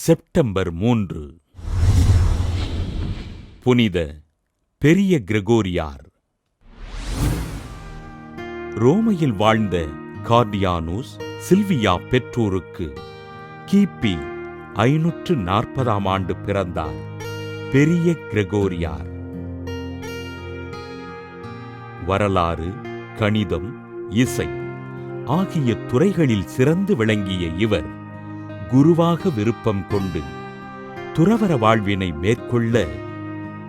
September 3. புனித பெரிய கிரகோரியார். ரோமையில் வாழ்ந்த கார்டியானூஸ் சில்வியா பெற்றோருக்கு கிபி 540 ஆண்டு பிறந்தார் பெரிய கிரகோரியார். வரலாறு, கணிதம், இசை ஆகிய துறைகளில் சிறந்து விளங்கிய இவர் குருவாக விருப்பம் கொண்டு துறவற வாழ்வினை மேற்கொள்ள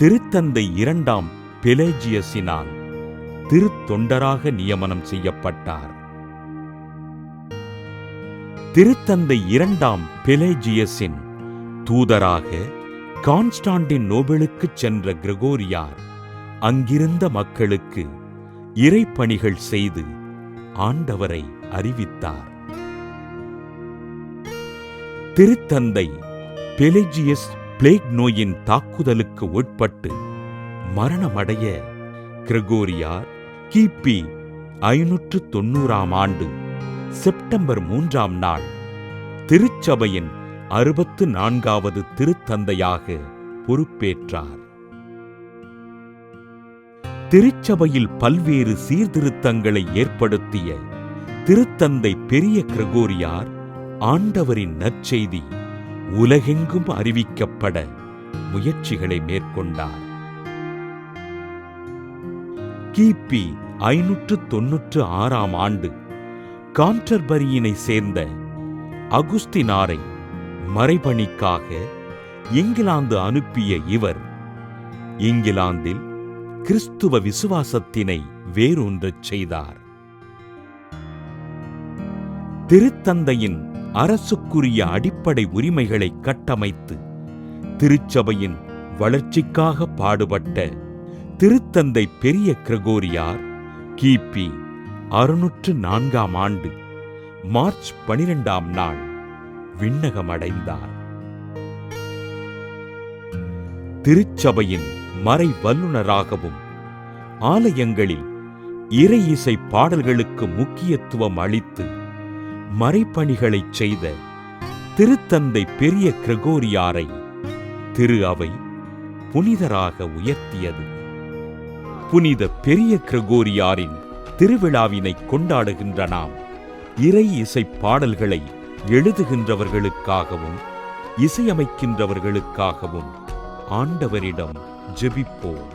திருத்தந்தை 2ஆம் பெலேஜியஸினால் திருத்தொண்டராக நியமனம் செய்யப்பட்டார். திருத்தந்தை 2ஆம் பெலேஜியஸின் தூதராக கான்ஸ்டாண்டினோபிளுக்கு சென்ற கிரகோரியார் அங்கிருந்த மக்களுக்கு இறைப்பணிகள் செய்து ஆண்டவரை அறிவித்தார். திருத்தந்தை பெலேஜியஸ் பிளேக் நோயின் தாக்குதலுக்கு உட்பட்டு மரணமடைய கிரகோரியார் கிபி 590 ஆண்டு செப்டம்பர் 3ஆம் நாள் திருச்சபையின் 64வது திருத்தந்தையாக பொறுப்பேற்றார். திருச்சபையில் பல்வேறு சீர்திருத்தங்களை ஏற்படுத்திய திருத்தந்தை பெரிய கிரகோரியார் ஆண்டவரின் நற்செய்தி உலகெங்கும் அறிவிக்கப்பட முயற்சிகளை மேற்கொண்டார். கிபி 596 ஆண்டு கான்டர்பரியினை சேர்ந்த அகுஸ்தினாரை மறைபணிக்காக இங்கிலாந்து அனுப்பிய இவர் இங்கிலாந்தில் கிறிஸ்துவ விசுவாசத்தினை வேரூன்றச் செய்தார். திருத்தந்தையின் அரசுக்குரிய அடிப்படை உரிமைகளை கட்டமைத்து திருச்சபையின் வளர்ச்சிக்காக பாடுபட்ட திருத்தந்தை பெரிய கிரகோரியார் கிபி 604 ஆண்டு மார்ச் 12ஆம் நாள் விண்ணகமடைந்தார். திருச்சபையின் மறை வல்லுநராகவும் ஆலயங்களில் இறை இசை பாடல்களுக்கு முக்கியத்துவம் அளித்து மறைப்பணிகளைச் செய்த திருத்தந்தை பெரிய கிரகோரியாரை திரு அவை புனிதராக உயர்த்தியது. புனித பெரிய கிரகோரியாரின் திருவிழாவினை கொண்டாடுகின்ற நாம் இறை இசை பாடல்களை எழுதுகின்றவர்களுக்காகவும் இசையமைக்கின்றவர்களுக்காகவும் ஆண்டவரிடம் ஜெபிப்போம்.